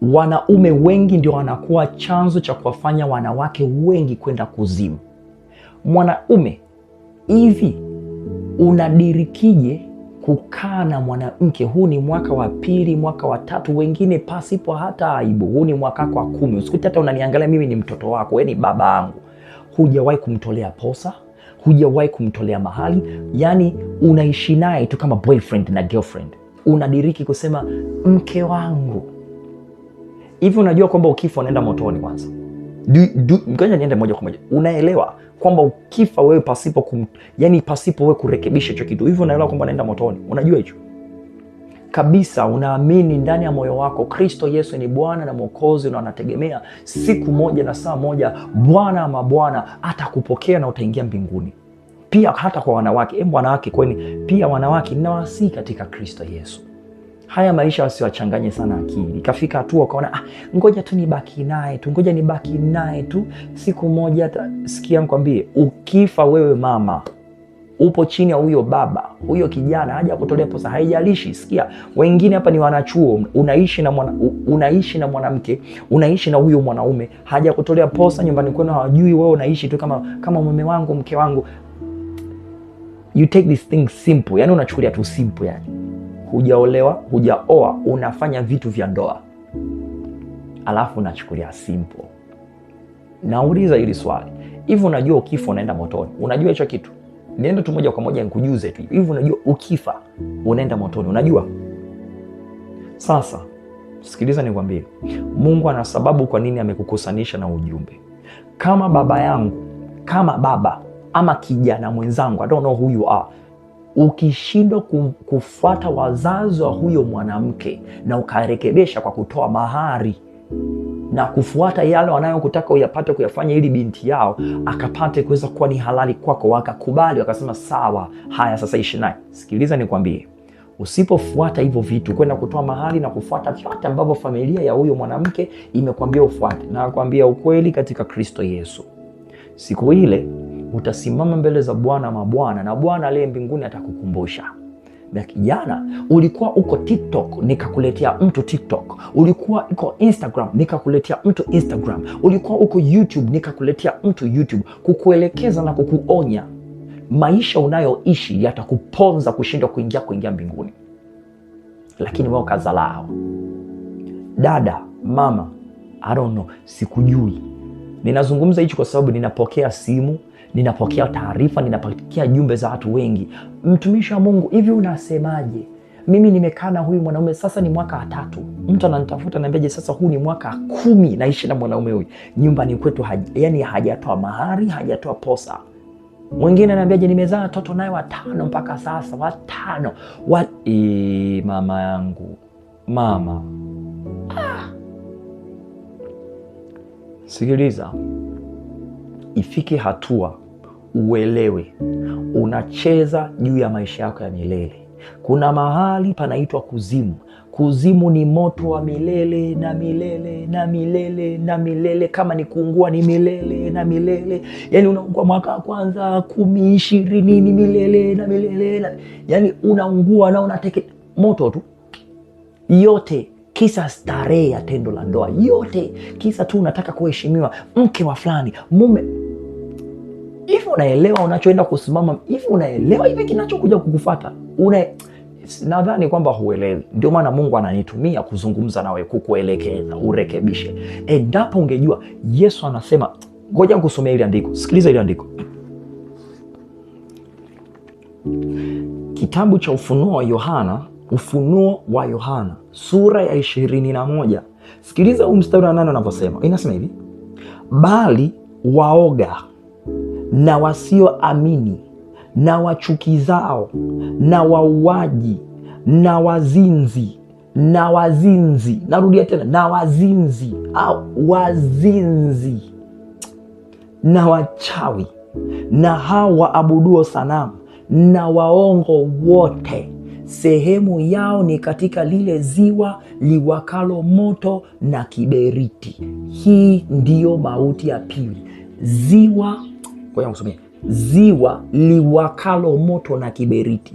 wanaume wengi ndio wanakuwa chanzo cha kuwafanya wanawake wengi kwenda kuzimu. Mwanaume, hivi unadirikije kukaa na mwanamke? Huu ni mwaka wa pili, mwaka wa tatu, wengine pasipo hata aibu. Huu ni mwaka wako wa 10. Usikuti hata unaniangalia mimi ni mtoto wako, wewe ni baba yangu. Hujawahi kumtolea posa, hujawahi kumtolea mahali, yani unaishi naye tu kama boyfriend na girlfriend. Unadiriki kusema mke wangu. Hivi unajua kwamba ukifa unaenda motoni kwanza? Ngoja niende moja kwa moja. Unaelewa kwamba ukifa wewe pasipo wewe kurekebisha hicho kitu, hivi unaelewa kwamba unaenda motoni? Unajua hicho kabisa. Unaamini ndani ya moyo wako Kristo Yesu ni Bwana na Mwokozi, na unategemea siku moja na saa moja Bwana ama Bwana atakupokea na utaingia mbinguni. Pia hata kwa wanawake, wanawake kwani pia wanawake ninawasihi katika Kristo Yesu, haya maisha wasiwachanganye sana akili. Ikafika hatua ukaona ngoja tu nibaki naye tu siku moja. Sikia nikwambie, ukifa wewe mama, upo chini ya huyo baba, huyo kijana haja kutolea posa, haijalishi. Sikia, wengine hapa ni wanachuo, unaishi na mwanamke, unaishi na huyo mwanaume, haja kutolea posa nyumbani kwenu, hawajui wewe unaishi tu kama mume wangu, mke wangu. You take this thing simple, yani unachukulia tu simple. Yani hujaolewa, hujaoa, unafanya vitu vya ndoa alafu unachukulia simple. Nauliza hili swali, hivi unajua ukifa unaenda motoni? Unajua hicho kitu? Nienda tu moja kwa moja nikujuze tu, hivi unajua ukifa unaenda motoni? Unajua? Sasa sikiliza nikwambie, Mungu ana sababu kwa nini amekukusanisha na ujumbe. Kama baba yangu, kama baba ama kijana mwenzangu, I don't know who you are, ukishindwa kufuata wazazi wa huyo mwanamke na ukarekebisha kwa kutoa mahari na kufuata yale wanayokutaka uyapate kuyafanya ili binti yao akapate kuweza kuwa ni halali kwako, wakakubali wakasema sawa, haya sasa ishi naye. Sikiliza nikwambie, usipofuata hivyo vitu, kwenda kutoa mahali na kufuata vyote ambavyo familia ya huyo mwanamke imekwambia ufuate, na nakwambia ukweli katika Kristo Yesu, siku ile utasimama mbele za Bwana mabwana, na Bwana aliye mbinguni atakukumbusha. Na kijana, ulikuwa uko TikTok nikakuletea mtu TikTok, ulikuwa uko Instagram nikakuletea mtu Instagram, ulikuwa uko YouTube nikakuletea mtu YouTube, kukuelekeza na kukuonya. Maisha unayoishi yatakuponza kushindwa kuingia mbinguni, lakini wewe ukazalao. Dada, mama, I don't know, sikujui. Ninazungumza hichi kwa sababu ninapokea simu, ninapokea taarifa, ninapokea jumbe za watu wengi. Mtumishi wa Mungu, hivi unasemaje? Mimi nimekaa na huyu mwanaume sasa ni mwaka wa 3. Mtu ananitafuta ananiambia, sasa huu ni mwaka 10 naishi na mwanaume huyu. Nyumbani kwetu yani hajatoa mahari, hajatoa posa. Mwingine ananiambia, nimezaa watoto naye 5 mpaka sasa, 5. Mama yangu, mama. Sikiliza, ifike hatua uelewe unacheza juu ya maisha yako ya milele. Kuna mahali panaitwa kuzimu. Kuzimu ni moto wa milele na milele na milele na milele. Kama ni kuungua ni milele na milele. Yani unaungua mwaka wa kwanza, 10, 20 ni milele na milele na, yani unaungua na unateke moto tu. Yote kisa starehe ya tendo la ndoa, yote kisa tu unataka kuheshimiwa, mke wa fulani, mume. Hivi unaelewa unachoenda kusimama? Hivi unaelewa hivi kinachokuja kukufuata? Nadhani kwamba huelewi. Ndio maana Mungu ananitumia kuzungumza nawe, kukuelekeza urekebishe. Endapo ungejua, Yesu anasema, ngoja nikusomee ile andiko. Sikiliza ile andiko, kitabu cha Ufunuo wa Yohana sura ya 21. Sikiliza huu mstari wa 8 unavyosema. Inasema hivi: bali waoga na wasioamini na wachukizao na wauaji na wazinzi, narudia tena, na wazinzi au wazinzi na wachawi na hao waabuduo sanamu na waongo wote, sehemu yao ni katika lile ziwa liwakalo moto na kiberiti. Hii ndiyo mauti ya pili. Ziwa liwakalo moto na kiberiti.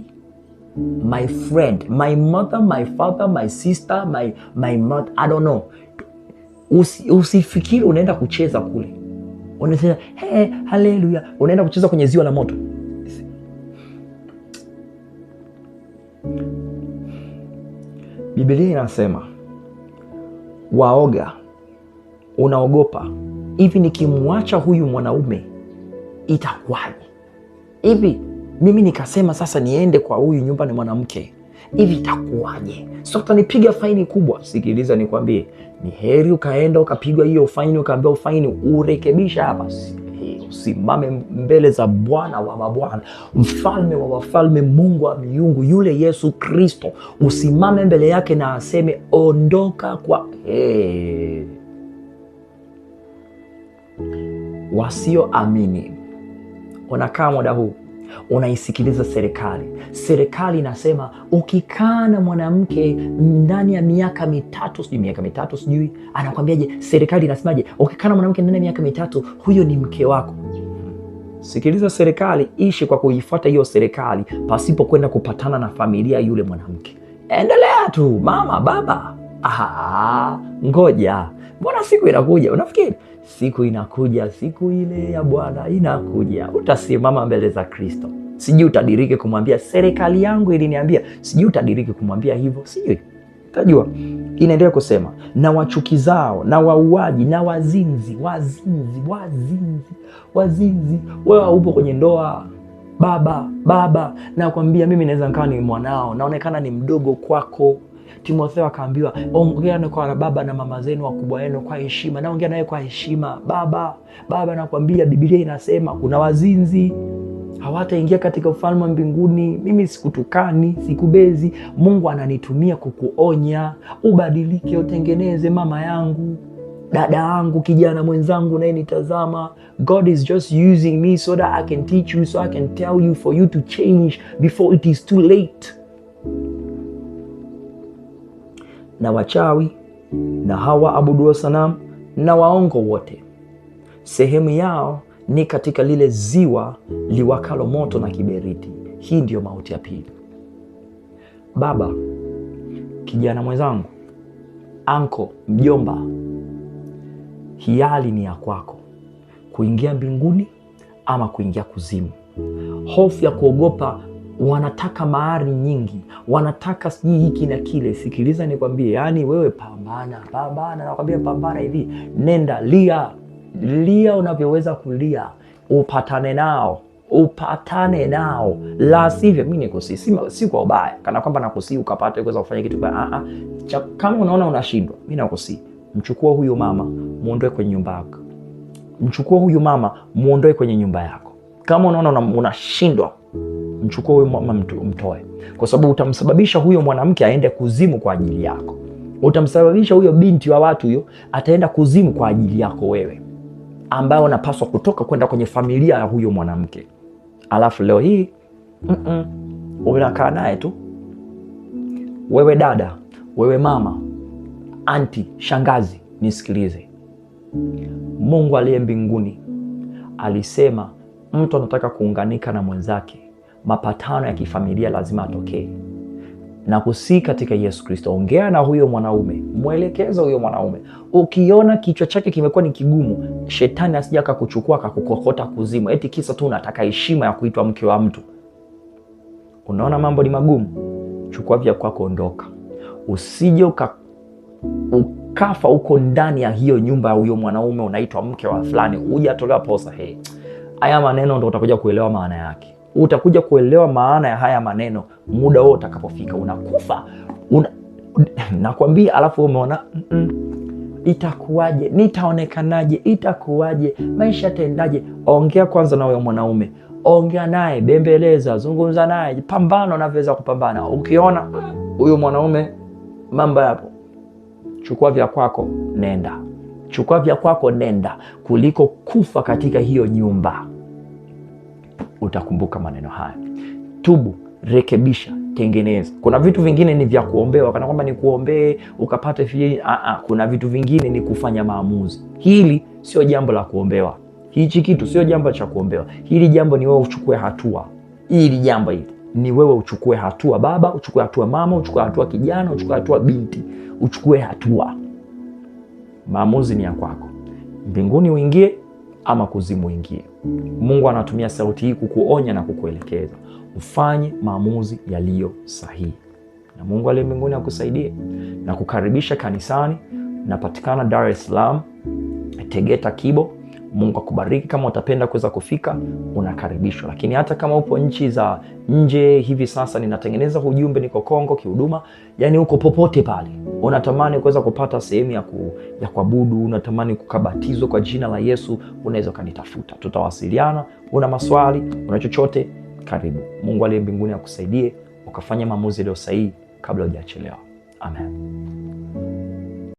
my friend, my mother, my father, my sister, my mother, I don't know. Usifikiri unaenda kucheza kule, unasema hey, haleluya, unaenda kucheza kwenye ziwa la moto. Biblia inasema waoga, unaogopa, hivi nikimwacha huyu mwanaume itakuwaje? Hivi mimi nikasema sasa niende kwa huyu nyumba ni mwanamke, hivi itakuwaje? Sio utanipiga faini kubwa. Sikiliza nikwambie, ni heri ukaenda ukapigwa hiyo faini, ukaambia ufaini urekebisha hapa. Usimame mbele za Bwana wa mabwana, mfalme wa wafalme, Mungu wa miungu, yule Yesu Kristo. Usimame mbele yake na aseme ondoka kwa wasioamini. Unakaa muda huu unaisikiliza serikali. Serikali inasema ukikaa na mwanamke ndani ya miaka mitatu, sijui anakwambiaje, serikali inasemaje, ukikaa na mwanamke ndani ya miaka mitatu, huyo ni mke wako. Sikiliza serikali, ishi kwa kuifuata hiyo serikali, pasipo kwenda kupatana na familia yule mwanamke. Endelea tu mama, baba. Ngoja, mbona siku inakuja? Unafikiri siku inakuja, siku ile ya Bwana inakuja, utasimama mbele za Kristo. Sijui utadiriki kumwambia serikali yangu iliniambia, sijui utadiriki kumwambia hivyo, sijui utajua. Inaendelea kusema na wachukizao na wauaji na wazinzi. Wewe upo kwenye ndoa, baba, nakwambia mimi naweza nikawa ni mwanao, naonekana ni mdogo kwako. Timotheo akaambiwa ongeana kwa baba na mama zenu wakubwa wenu kwa heshima. Naongea naye kwa heshima. Baba nakwambia Biblia inasema kuna wazinzi hawataingia katika ufalme wa mbinguni. Mimi sikutukani, sikubezi. Mungu ananitumia kukuonya, ubadilike, utengeneze. Mama yangu, dada yangu, kijana mwenzangu naye nitazama, God is just using me so that I can teach you, so I can tell you, for you to change before it is too late. Na wachawi na hawa abudu sanamu na waongo wote, sehemu yao ni katika lile ziwa liwakalo moto na kiberiti. Hii ndiyo mauti ya pili. Baba, kijana mwenzangu, anko, mjomba, hiari ni ya kwako, kuingia mbinguni ama kuingia kuzimu. Hofu ya kuogopa, wanataka mahari nyingi, wanataka sijui hiki na kile. Sikiliza nikwambie, yani wewe pambana, nakwambia pambana hivi, nenda lia unavyoweza kulia, upatane nao, la sivyo mimi nikusi, si kwa ubaya kana kwamba nakusi ukapata kuweza kufanya kitu baya. Kama unaona unashindwa, mimi nakusi, mchukua huyo mama muondoe kwenye nyumba yako, mchukua huyo mama muondoe kwenye nyumba yako. Kama unaona unashindwa, mchukua huyo mama mtoe, kwa sababu utamsababisha huyo mwanamke aende kuzimu kwa ajili yako. Utamsababisha huyo binti wa watu huyo ataenda kuzimu kwa ajili yako wewe, ambayo unapaswa kutoka kwenda kwenye familia ya huyo mwanamke. Alafu leo hii unakaa naye tu. Wewe dada, wewe mama, anti, shangazi, nisikilize. Mungu aliye mbinguni alisema mtu anataka kuunganika na mwenzake, mapatano ya kifamilia lazima atokee. Na kusi katika Yesu Kristo, ongea na huyo mwanaume, mwelekeza huyo mwanaume. Ukiona kichwa chake kimekuwa ni kigumu, shetani asija akakuchukua akakukokota kuzimu, eti kisa tu unataka heshima ya kuitwa mke wa mtu. Unaona mambo ni magumu, chukua vya kwako, ondoka. Usije ukafa uko ndani ya hiyo nyumba ya huyo mwanaume unaitwa mke wa fulani, hujatolewa posa. Haya maneno ndo utakuja kuelewa maana yake. Utakuja kuelewa maana ya haya maneno muda wote utakapofika. Unakufa nakwambia. Alafu umeona itakuwaje, nitaonekanaje, itakuwaje, maisha tendaje? Ongea kwanza na huyo mwanaume, ongea naye, bembeleza, zungumza naye, pambana unavyoweza kupambana. Ukiona huyo mwanaume mambo yapo, chukua vya kwako nenda, kuliko kufa katika hiyo nyumba. Utakumbuka maneno haya. Tubu, rekebisha, tengeneza. Kuna vitu vingine ni vya kuombewa, kana kwamba ni kuombee ukapate fili. Kuna vitu vingine ni kufanya maamuzi. Hili sio jambo la kuombewa. Hichi kitu sio jambo cha kuombewa. Hili jambo ni wewe uchukue hatua. Hili jambo hili ni wewe uchukue hatua. Baba, uchukue hatua. Mama, uchukue hatua. Kijana, uchukue hatua. Binti, uchukue hatua. Maamuzi ni ya kwako. Mbinguni uingie ama kuzimu uingie. Mungu anatumia sauti hii kukuonya na kukuelekeza ufanye maamuzi yaliyo sahihi, na Mungu aliye mbinguni akusaidie na kukaribisha kanisani. Napatikana Dar es Salaam, Tegeta, Kibo. Mungu akubariki. Kama utapenda kuweza kufika, unakaribishwa. Lakini hata kama upo nchi za nje, hivi sasa ninatengeneza ujumbe, niko Kongo kihuduma. Yani uko popote pale, unatamani kuweza kupata sehemu ya kuabudu, unatamani kukabatizwa kwa jina la Yesu, unaweza kanitafuta, tutawasiliana. Una maswali, una chochote, karibu. Mungu aliye mbinguni akusaidie ukafanya maamuzi yaliyo sahihi kabla hujachelewa. Amen.